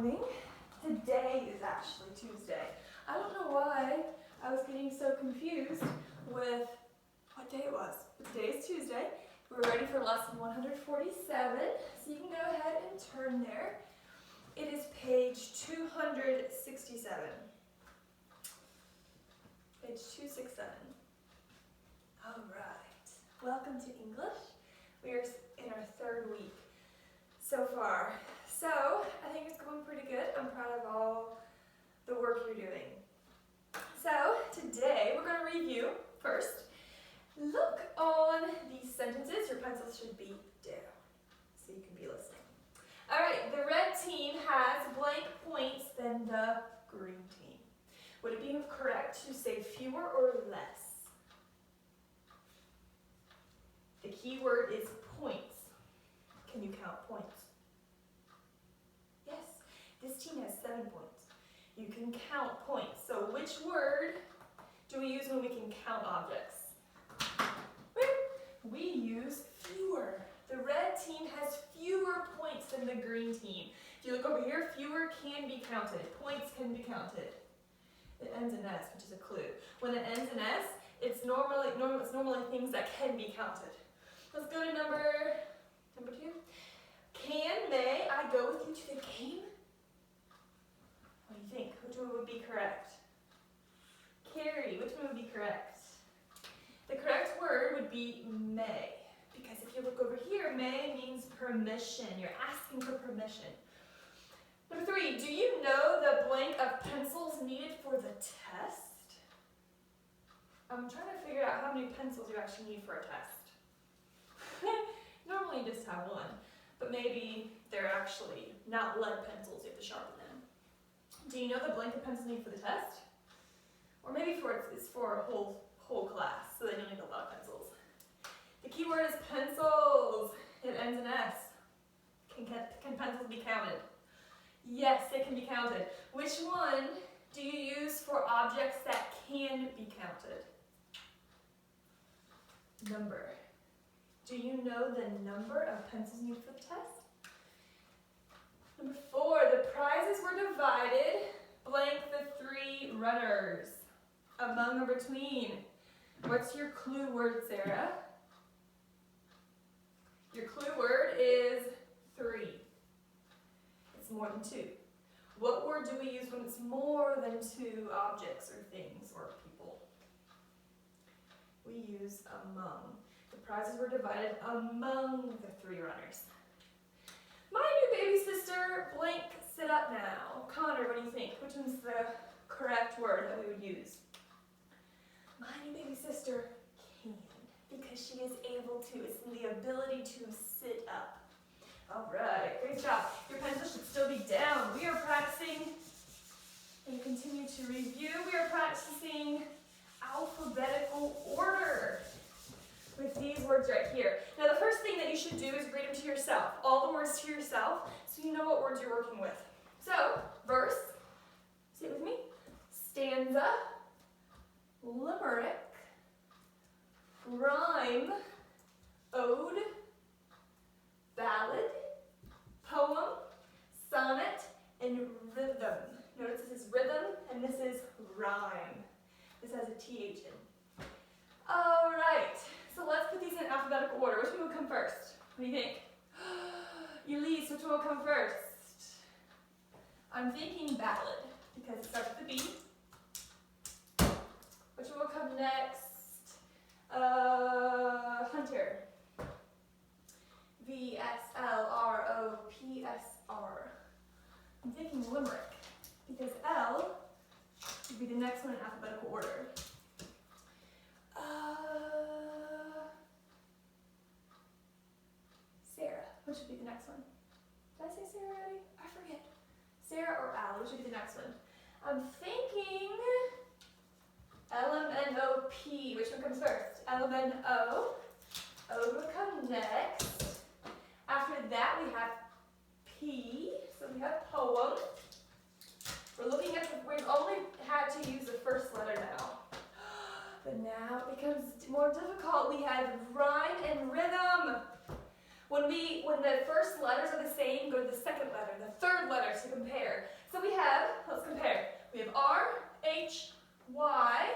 morning. Today is actually Tuesday. I don't know why I was getting so confused with what day it was, but today is Tuesday. We're ready for lesson 147, so you can go ahead and turn there. It is page 267. Page 267. All right. Welcome to English. We are in our third week so far. So, I think it's going pretty good. I'm proud of all the work you're doing. So, today we're going to review first. Look on these sentences. Your pencils should be down so you can be listening. All right, the red team has blank points than the green team. Would it be correct to say fewer or less? The key word is points. Can you count points? Yes, this team has 7 points. You can count points. So which word do we use when we can count objects? We use fewer. The red team has fewer points than the green team. If you look over here, fewer can be counted. Points can be counted. It ends in S, which is a clue. When it ends in S, it's normally things that can be counted. Let's go to number 2. May I go with you to the game? What do you think? Which one would be correct? Carrie, which one would be correct? The correct word would be may. Because if you look over here, may means permission. You're asking for permission. Number 3, do you know the blank of pencils needed for the test? I'm trying to figure out how many pencils you actually need for a test. Normally you just have one, but maybe they're actually not lead pencils, you have to sharpen them. Do you know the blank of pencils needed for the test? Or maybe it's for a whole class, so then you'll need a lot of pencils. The key word is pencils. It ends in S. Can pencils be counted? Yes, they can be counted. Which one do you use for objects that can be counted? Number. Do you know the number of pencils needed for the test? Number 4, the prizes were divided, blank the 3 runners, among or between. What's your clue word, Sarah? Your clue word is 3. It's more than 2. What word do we use when it's more than 2 objects or things or people? We use among. The prizes were divided among the 3 runners. My new baby sister, blank, sit up now. Connor, what do you think? Which one's the correct word that we would use? My new baby sister can, because she is able to. It's the ability to sit up. All right, great job. Your pencil should still be down. We are practicing, and continue to review, we are practicing alphabetical order with these words right here. Now the first thing that you should do is read them to yourself. All the words to yourself, so you know what words you're working with. So, verse, say it with me, stanza, limerick, rhyme, ode, ballad, poem, sonnet, and rhythm. Notice this is rhythm and this is rhyme. This has a TH in. All right, so let's put these in alphabetical order. Which one will come first? What do you think? Elise, which one will come first? I'm thinking ballad because it starts with a B. Which one will come next? Hunter. VSLROPSR. I'm thinking limerick because L would be the next one in alphabetical order. Sarah, which would be the next one? Did I say Sarah already? I forget. Sarah or Al, which would be the next one? I'm thinking LMNOP. Which one comes first? LMNO. O would come next. After that we have P. So we have poem. We're looking at we've only had to use the first letter now. But now it becomes more difficult. We have rhyme and rhythm. When the first letters are the same, go to the second letter, the third letter to compare. So we have, let's compare. We have R, H, Y,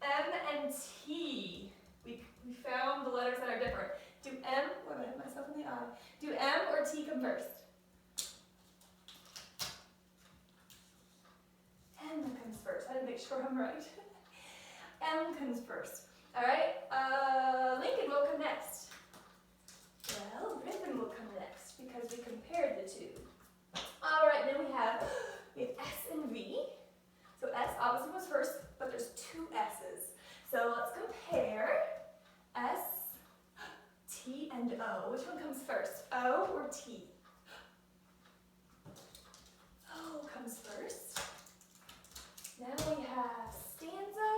M, and T. We found the letters that are different. Do M, what did I hit myself in the eye? Do M or T come first? M comes first. I had to make sure I'm right. M comes first. All right, Lincoln will come next. Well, rhythm will come next because we compared the two. All right, then we have S and V. So S obviously was first, but there's two S's. So let's compare S, T, and O. Which one comes first, O or T? O comes first. Now we have stanza,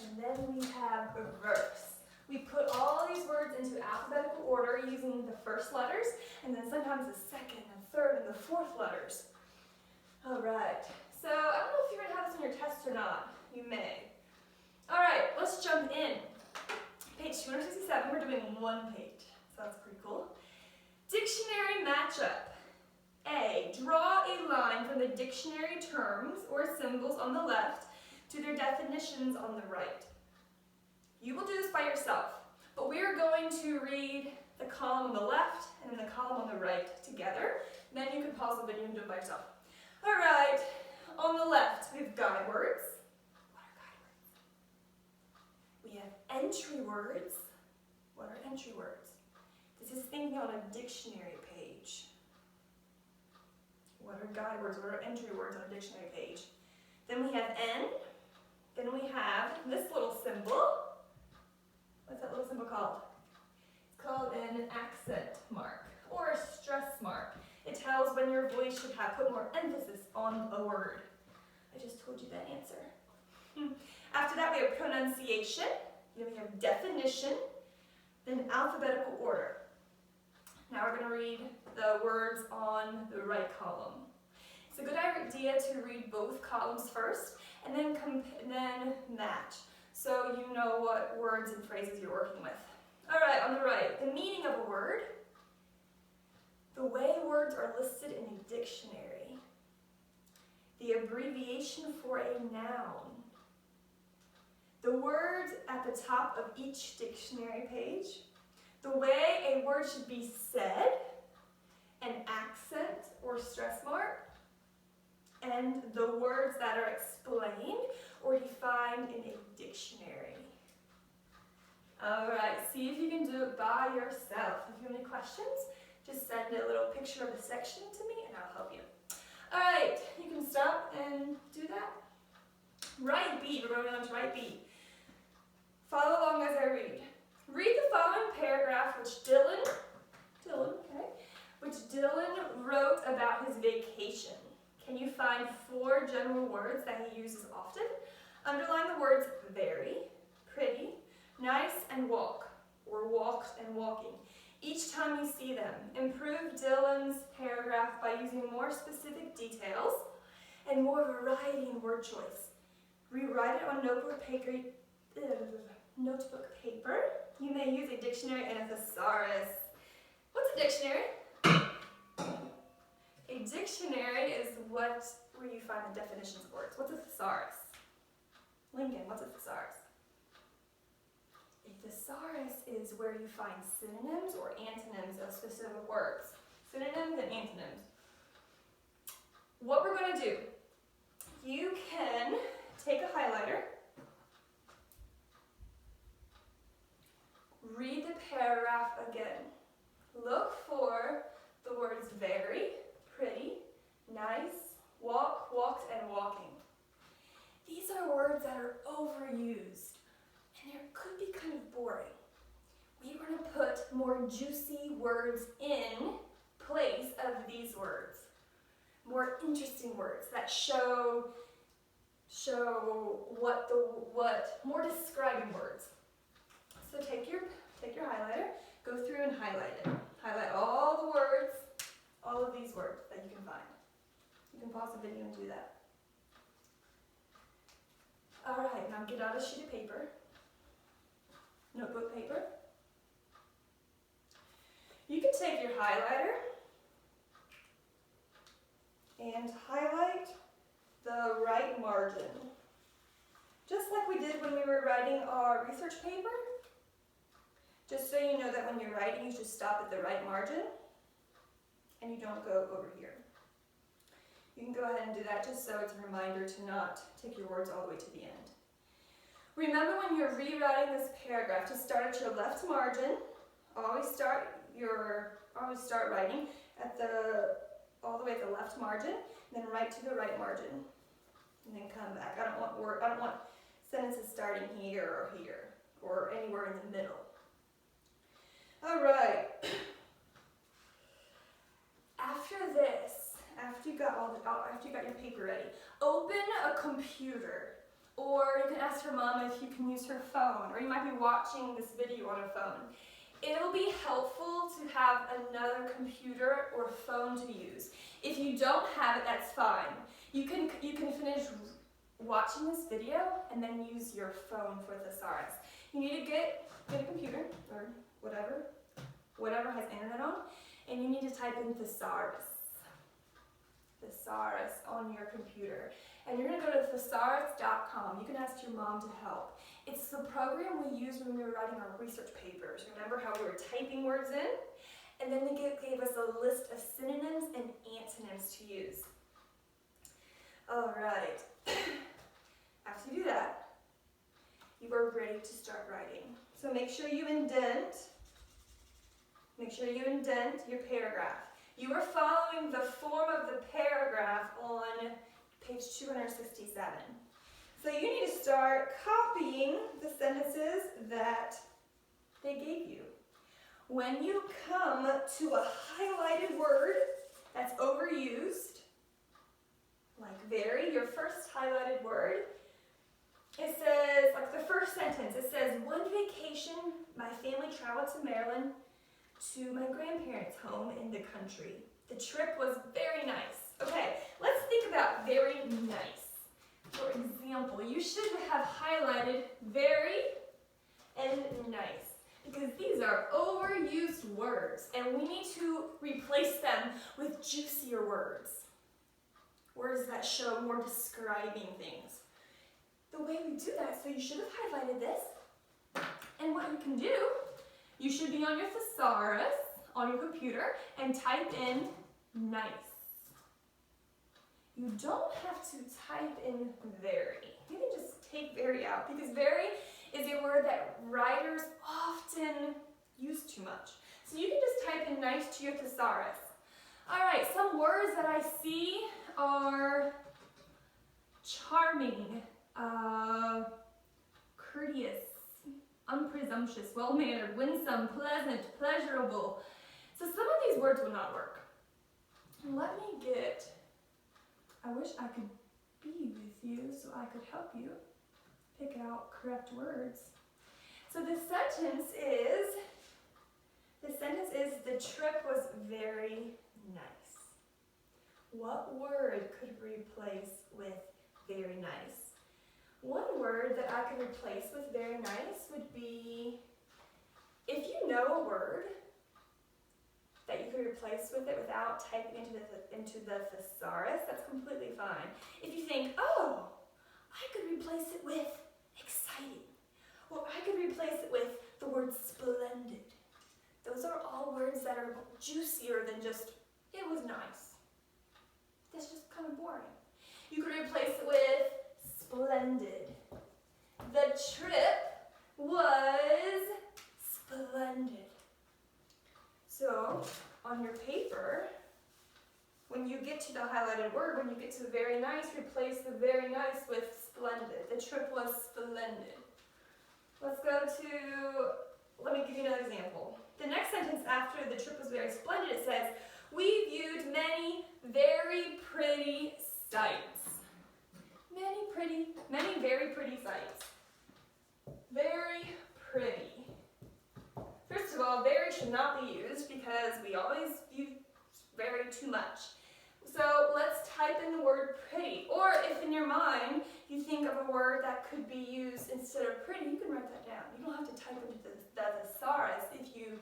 and then we have verse. We put all these words into alphabetical order using the first letters, and then sometimes the second and third and the fourth letters. All right, so I don't know if you're gonna have this on your test or not. You may. All right, let's jump in. Page 267, we're doing one page, so that's pretty cool. Dictionary matchup. A, draw a line from the dictionary terms or symbols on the left to their definitions on the right. You will do this by yourself, but we are going to read the column on the left and then the column on the right together. Then you can pause the video and do it by yourself. All right, on the left, we have guide words. What are guide words? We have entry words. What are entry words? This is thinking on a dictionary page. What are guide words? What are entry words on a dictionary page? Then we have N. Then we have this little symbol. What's that little symbol called? It's called an accent mark or a stress mark. It tells when your voice should have put more emphasis on a word. I just told you that answer. After that, we have pronunciation. Then we have definition. Then alphabetical order. Now we're going to read the words on the right column. It's a good idea to read both columns first and then match, so you know what words and phrases you're working with. All right, on the right, the meaning of a word, the way words are listed in a dictionary, the abbreviation for a noun, the words at the top of each dictionary page, the way a word should be said, an accent or stress mark, and the words that are explained or defined in a dictionary. All right, see if you can do it by yourself. If you have any questions, just send a little picture of the section to me and I'll help you. All right, you can stop and do that. Right B, we're going on to right B. Follow along as I read. Read the following paragraph which Dylan wrote about his vacation. Can you find 4 general words that he uses often? Underline the words very, pretty, nice, and walk, or walked and walking, each time you see them. Improve Dylan's paragraph by using more specific details and more variety in word choice. Rewrite it on notebook paper. You may use a dictionary and a thesaurus. What's a dictionary? A dictionary is where you find the definitions of words. What's a thesaurus? Lincoln, what's a thesaurus? A thesaurus is where you find synonyms or antonyms of specific words. Synonyms and antonyms. What we're going to do, you can take a highlighter, read the paragraph again. Look for the words very, pretty, nice, walk, walked, and walking. These are words that are overused, and they could be kind of boring. We're going to put more juicy words in place of these words. More interesting words that show more describing words. So take your highlighter, go through and highlight it. Highlight all the words, all of these words that you can find. You can pause the video and do that. All right, now get out a sheet of paper, notebook paper. You can take your highlighter and highlight the right margin. Just like we did when we were writing our research paper. Just so you know that when you're writing, you should stop at the right margin and you don't go over here. You can go ahead and do that just so it's a reminder to not take your words all the way to the end. Remember when you're rewriting this paragraph to start at your left margin. Always start writing at all the way at the left margin, then right to the right margin, and then come back. I don't want sentences starting here or anywhere in the middle. All right. After this, after you got your paper ready, open a computer, or you can ask your mom if you can use her phone, or you might be watching this video on a phone. It'll be helpful to have another computer or phone to use. If you don't have it, that's fine. You can finish watching this video and then use your phone for thesaurus. You need to get a computer or whatever has internet on, and you need to type in thesaurus on your computer. And you're going to go to thesaurus.com. You can ask your mom to help. It's the program we used when we were writing our research papers. Remember how we were typing words in? And then they gave us a list of synonyms and antonyms to use. All right. After you do that, you are ready to start writing. So make sure you indent your paragraph. You are following the form of the paragraph on page 267. So you need to start copying the sentences that they gave you. When you come to a highlighted word that's overused, like very, your first highlighted word, it says, like the first sentence, it says, one vacation, my family traveled to Maryland to my grandparents' home in the country. The trip was very nice. Okay, let's think about very nice. For example, you should have highlighted very and nice, because these are overused words and we need to replace them with juicier words. Words that show more describing things. The way we do that, so you should have highlighted this. And what you can do, you should be on your thesaurus, on your computer, and type in nice. You don't have to type in very. You can just take very out, because very is a word that writers often use too much. So you can just type in nice to your thesaurus. All right, some words that I see are charming, courteous, unpresumptuous, well-mannered, winsome, pleasant, pleasurable. So some of these words will not work. Let me get, I wish I could be with you so I could help you pick out correct words. So the sentence is, the trip was very nice. What word could replace with very nice? One word that I could replace with very nice would be, if you know a word that you could replace with it without typing into the thesaurus, that's completely fine. If you think, oh, I could replace it with exciting, or I could replace it with the word splendid. Those are all words that are juicier than just, it was nice. That's just kind of boring. You could replace it with splendid. The trip was splendid. So, on your paper, when you get to the highlighted word, when you get to very nice, replace the very nice with splendid. The trip was splendid. Let's go to, let me give you another example. The next sentence after the trip was very splendid, it says, we viewed many very pretty sights. Many very pretty sights. Very pretty. First of all, very should not be used because we always use very too much. So let's type in the word pretty. Or if in your mind you think of a word that could be used instead of pretty, you can write that down. You don't have to type into the thesaurus if you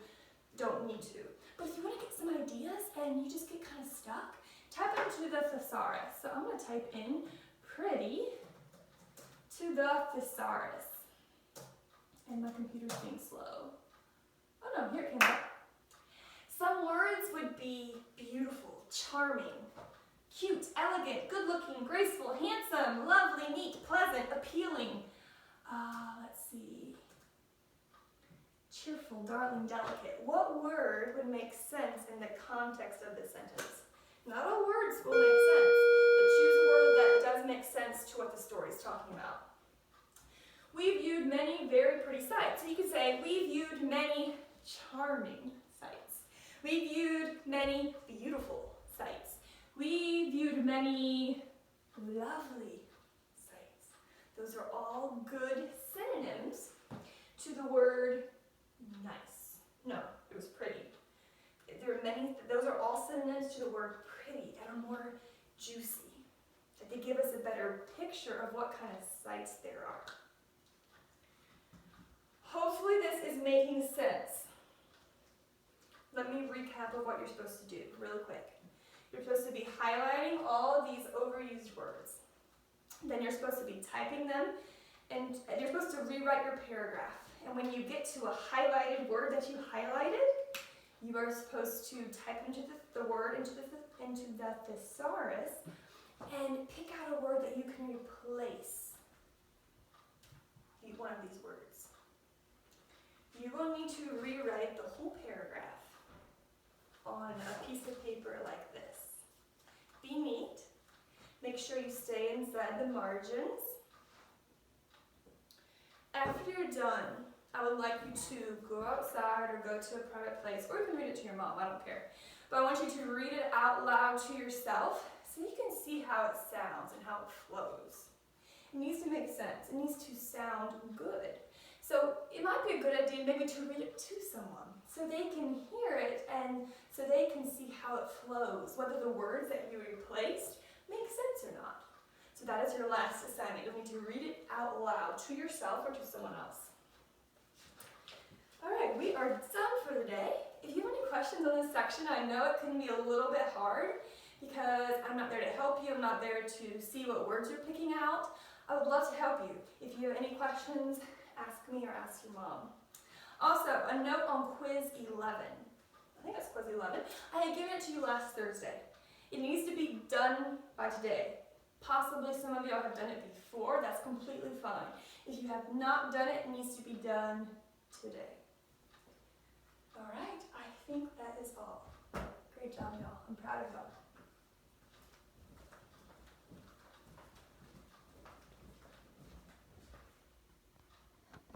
don't need to. But if you want to get some ideas and you just get kind of stuck, type into the thesaurus. So I'm going to type in pretty to the thesaurus. And my computer's being slow. Oh no, here it came up. Some words would be beautiful, charming, cute, elegant, good-looking, graceful, handsome, lovely, neat, pleasant, appealing. Let's see. Cheerful, darling, delicate. What word would make sense in the context of this sentence? Not all words will make sense, but choose a word that does make sense to what the story is talking about. We viewed many very pretty sights. So you could say, we viewed many charming sights. We viewed many beautiful sights. We viewed many lovely sights. Those are all good synonyms to the word nice. No, it was pretty. There are many, those are all synonyms to the word pretty and are more juicy. That they give us a better picture of what kind of sights there are. Hopefully this is making sense. Let me recap of what you're supposed to do really quick. You're supposed to be highlighting all of these overused words. Then you're supposed to be typing them, and you're supposed to rewrite your paragraph. And when you get to a highlighted word that you highlighted, you are supposed to type into the word into the thesaurus and pick out a word that you can replace one of these words. You will need to rewrite the whole paragraph on a piece of paper like this. Be neat. Make sure you stay inside the margins. After you're done, I would like you to go outside or go to a private place, or you can read it to your mom, I don't care. But I want you to read it out loud to yourself so you can see how it sounds and how it flows. It needs to make sense. It needs to sound good. So it might be a good idea maybe to read it to someone so they can hear it and so they can see how it flows, whether the words that you replaced make sense or not. So that is your last assignment. You'll need to read it out loud to yourself or to someone else. All right, we are done for the day. If you have any questions on this section, I know it can be a little bit hard because I'm not there to help you. I'm not there to see what words you're picking out. I would love to help you. If you have any questions, ask me or ask your mom. Also, a note on quiz 11. I think that's quiz 11. I had given it to you last Thursday. It needs to be done by today. Possibly some of y'all have done it before. That's completely fine. If you have not done it, it needs to be done today. All right, I think that is all. Great job, y'all. I'm proud of y'all.